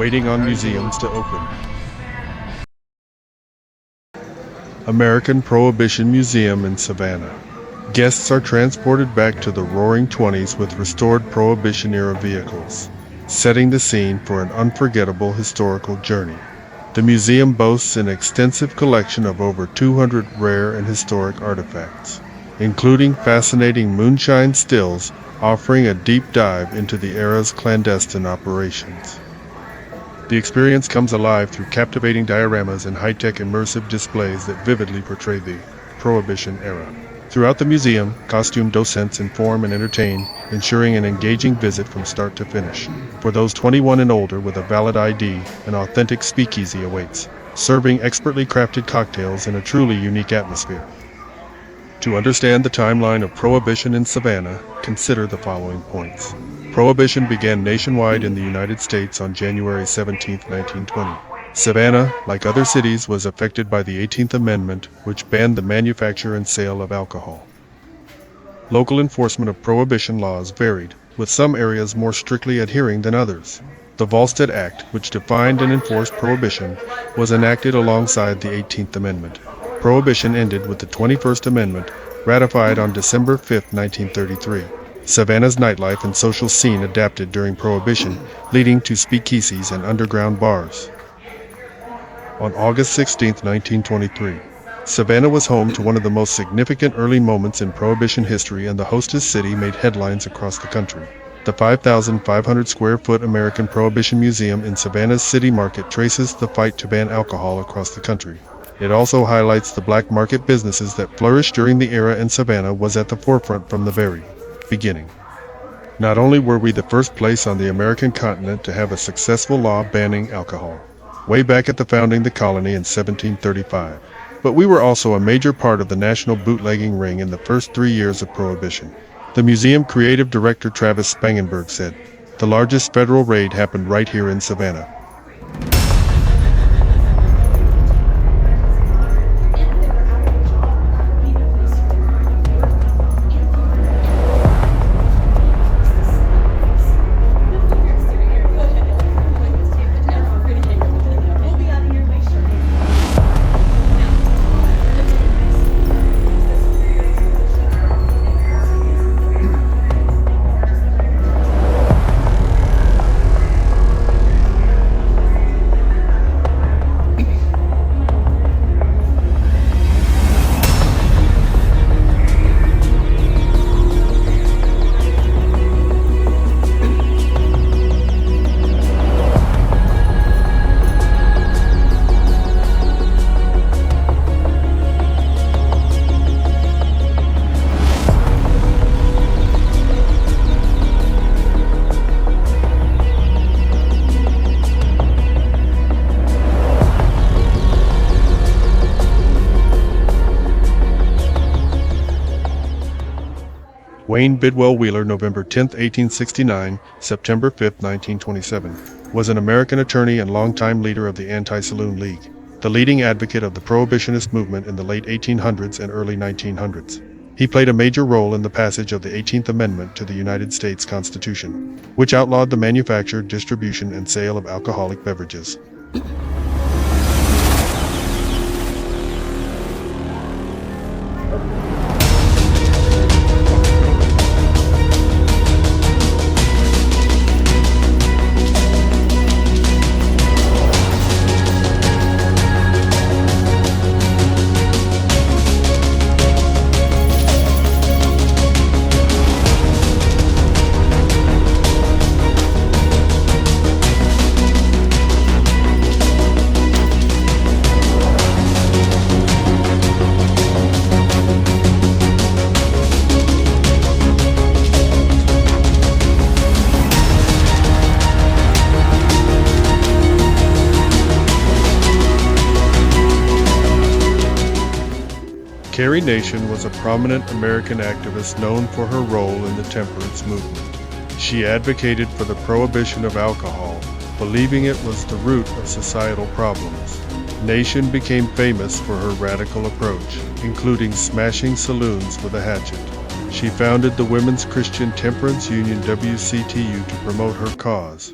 waiting on museums to open. American Prohibition Museum in Savannah. Guests are transported back to the Roaring Twenties with restored Prohibition-era vehicles, setting the scene for an unforgettable historical journey. The museum boasts an extensive collection of over 200 rare and historic artifacts, including fascinating moonshine stills, offering a deep dive into the era's clandestine operations. The experience comes alive through captivating dioramas and high-tech immersive displays that vividly portray the Prohibition era. Throughout the museum, costumed docents inform and entertain, ensuring an engaging visit from start to finish. For those 21 and older with a valid ID, an authentic speakeasy awaits, serving expertly crafted cocktails in a truly unique atmosphere. To understand the timeline of Prohibition in Savannah, consider the following points. Prohibition began nationwide in the United States on January 17, 1920. Savannah, like other cities, was affected by the 18th Amendment, which banned the manufacture and sale of alcohol. Local enforcement of Prohibition laws varied, with some areas more strictly adhering than others. The Volstead Act, which defined and enforced Prohibition, was enacted alongside the 18th Amendment. Prohibition ended with the 21st Amendment, ratified on December 5, 1933. Savannah's nightlife and social scene adapted during Prohibition, leading to speakeasies and underground bars. On August 16, 1923, Savannah was home to one of the most significant early moments in Prohibition history, and the hostess city made headlines across the country. The 5,500 square foot American Prohibition Museum in Savannah's city market traces the fight to ban alcohol across the country. It also highlights the black market businesses that flourished during the era, and Savannah was at the forefront from the very beginning. Not only were we the first place on the American continent to have a successful law banning alcohol, way back at the founding of the colony in 1735, but we were also a major part of the national bootlegging ring in the first 3 years of Prohibition. The museum creative director Travis Spangenberg said, "The largest federal raid happened right here in Savannah." Wayne Bidwell Wheeler, November 10, 1869, September 5, 1927, was an American attorney and longtime leader of the Anti-Saloon League, the leading advocate of the Prohibitionist movement in the late 1800s and early 1900s. He played a major role in the passage of the 18th Amendment to the United States Constitution, which outlawed the manufacture, distribution, and sale of alcoholic beverages. Carrie Nation was a prominent American activist known for her role in the Temperance movement. She advocated for the prohibition of alcohol, believing it was the root of societal problems. Nation became famous for her radical approach, including smashing saloons with a hatchet. She founded the Women's Christian Temperance Union WCTU to promote her cause.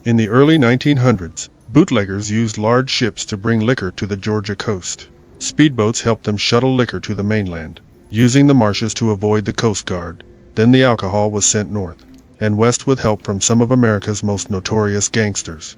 In the early 1900s, bootleggers used large ships to bring liquor to the Georgia coast. Speedboats helped them shuttle liquor to the mainland, using the marshes to avoid the Coast Guard. Then the alcohol was sent north and west with help from some of America's most notorious gangsters.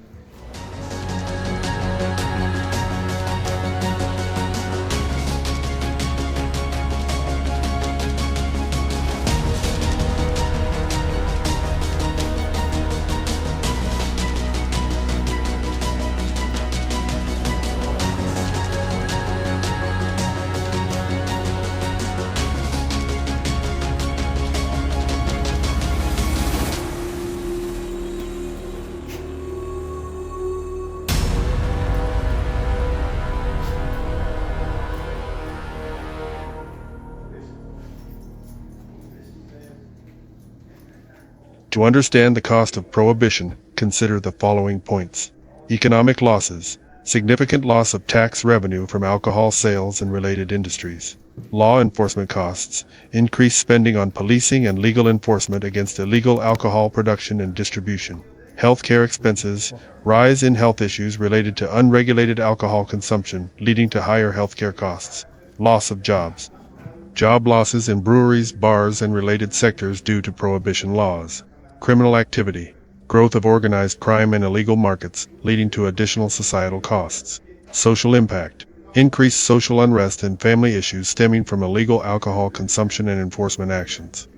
To understand the cost of prohibition, consider the following points. Economic losses. Significant loss of tax revenue from alcohol sales and related industries. Law enforcement costs. Increased spending on policing and legal enforcement against illegal alcohol production and distribution. Healthcare expenses. Rise in health issues related to unregulated alcohol consumption, leading to higher healthcare costs. Loss of jobs. Job losses in breweries, bars, and related sectors due to prohibition laws. Criminal activity. Growth of organized crime and illegal markets, leading to additional societal costs. Social impact. Increased social unrest and family issues stemming from illegal alcohol consumption and enforcement actions.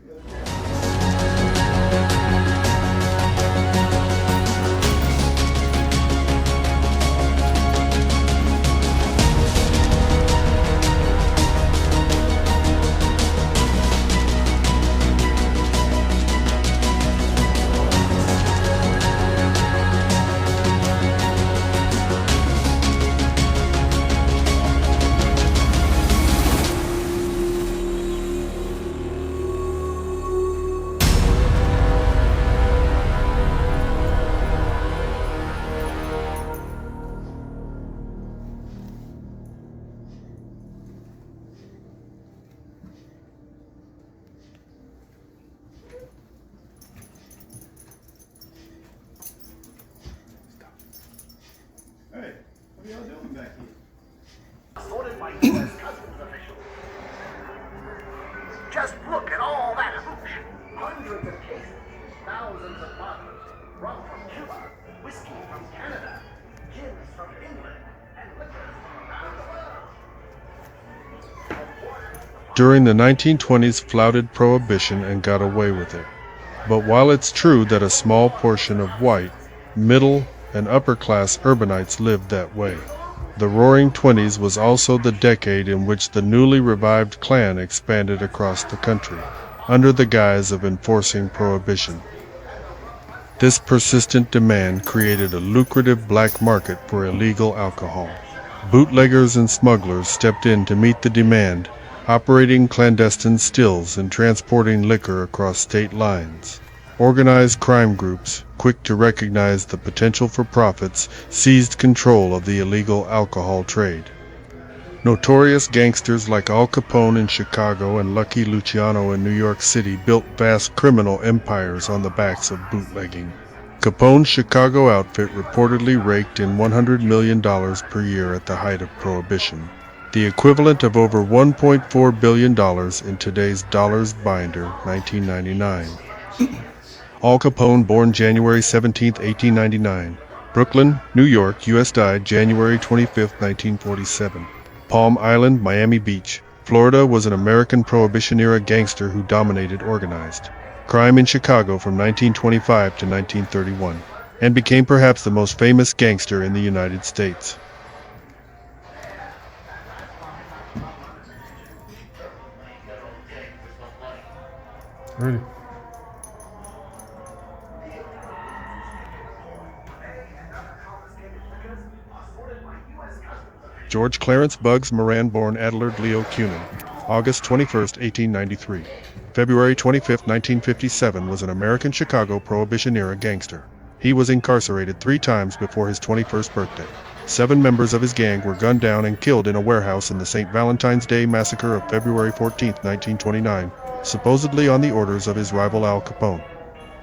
Hey, what are y'all doing back here? Sorted by U.S. Customs officials. Just look at all that hooch. Hundreds of cases, thousands of bottles, rum from Cuba, whiskey from Canada, gins from England, and liquors from around the world. During the 1920s flouted prohibition and got away with it. But while it's true that a small portion of white, middle, and upper-class urbanites lived that way, the Roaring Twenties was also the decade in which the newly revived Klan expanded across the country, under the guise of enforcing prohibition. This persistent demand created a lucrative black market for illegal alcohol. Bootleggers and smugglers stepped in to meet the demand, operating clandestine stills and transporting liquor across state lines. Organized crime groups, quick to recognize the potential for profits, seized control of the illegal alcohol trade. Notorious gangsters like Al Capone in Chicago and Lucky Luciano in New York City built vast criminal empires on the backs of bootlegging. Capone's Chicago outfit reportedly raked in $100 million per year at the height of Prohibition, the equivalent of over $1.4 billion in today's dollars binder, 1999. Al Capone, born January 17, 1899. Brooklyn, New York, U.S. Died January 25, 1947. Palm Island, Miami Beach, Florida was an American Prohibition-era gangster who dominated organized crime in Chicago from 1925 to 1931, and became perhaps the most famous gangster in the United States. Rudy. George Clarence Bugs Moran, born Adelaide Leo Cunin, August 21, 1893. February 25, 1957, was an American Chicago Prohibition-era gangster. He was incarcerated 3 times before his 21st birthday. 7 members of his gang were gunned down and killed in a warehouse in the St. Valentine's Day Massacre of February 14, 1929, supposedly on the orders of his rival Al Capone.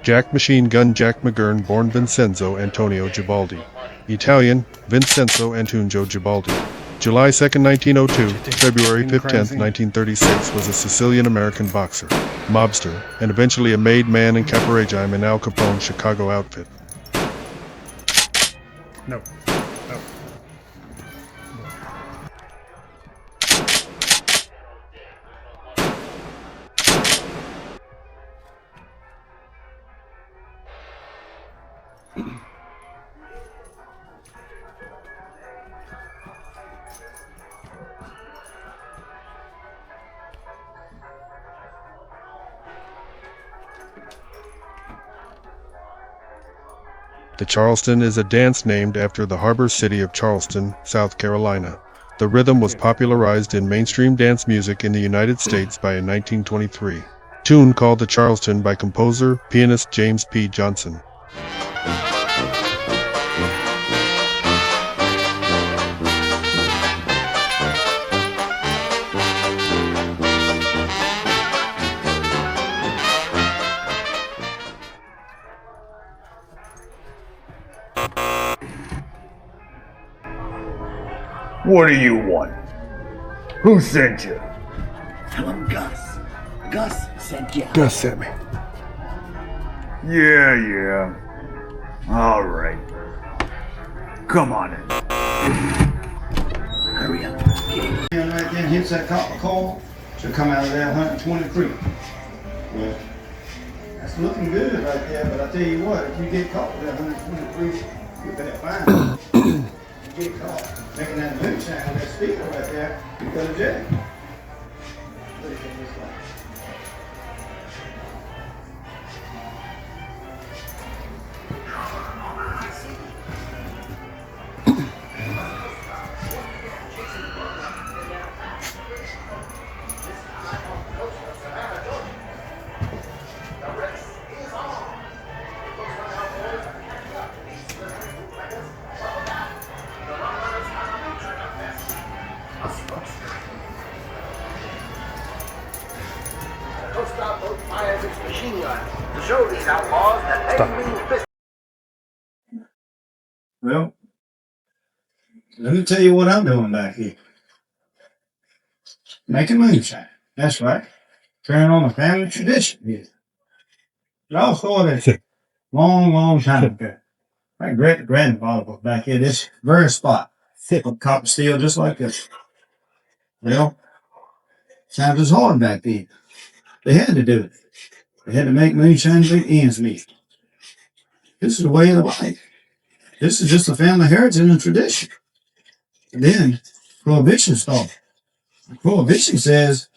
Jack Machine Gun Jack McGurn, born Vincenzo Antonio Gibaldi. Italian, Vincenzo Antunjo Gibaldi. July 2, 1902, February 15, 1936, was a Sicilian-American boxer, mobster, and eventually a made man in Caporegime in Al Capone's Chicago outfit. No. The Charleston is a dance named after the harbor city of Charleston, South Carolina. The rhythm was popularized in mainstream dance music in the United States by a 1923 tune called the Charleston by composer, pianist James P. Johnson. What do you want? Who sent you? Tell him Gus. Gus sent you. Gus sent me. Yeah. All right. Come on in. Hurry up. And right then hits that copper coal, should come out of that 120 creek. Well, that's looking good right there, but I tell you what, if you get caught with that 120 creek, you better find it. You get caught making that moonshine with that speaker right there, you go to jail. What do you think this like? Coast Guard boat fires its machine gun to show these outlaws that they mean business. Well, let me tell you what I'm doing back here. Making moonshine. That's right. Carrying on a family tradition here. Y'all saw this long time ago. My great grandfather was back here, this very spot. Thick of copper steel, just like this. Well, times was hard back then. They had to do it. They had to make moonshine to make ends meet. This is the way of the life. This is just a family heritage and a tradition. And then Prohibition started. Prohibition says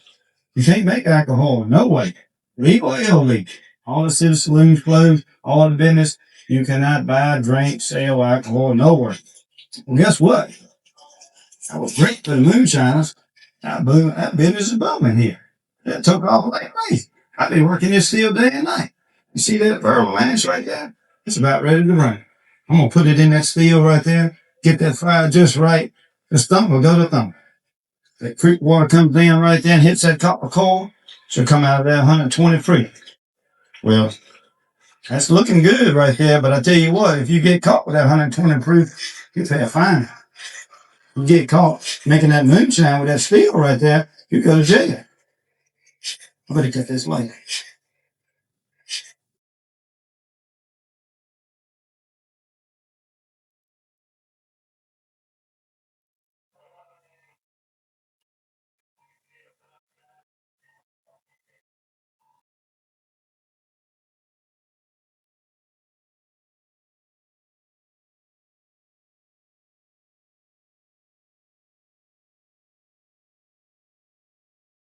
you can't make alcohol, no way. Legal or illegal. All the city saloons closed, all the business. You cannot buy, drink, sell alcohol, nowhere. Well, guess what? That was great for the moonshiners. That business is booming here. That took off like crazy. I've been working this field day and night. You see that verbal mash right there? It's about ready to run. I'm going to put it in that steel right there, get that fire just right. The stump will go to thump. That creek water comes down right there and hits that copper coal. Should come out of that 120 free. Well, that's looking good right there, but I tell you what, if you get caught with that 120 proof, you pay a fine. You get caught making that moonshine with that steel right there, you go to jail. I better cut this light.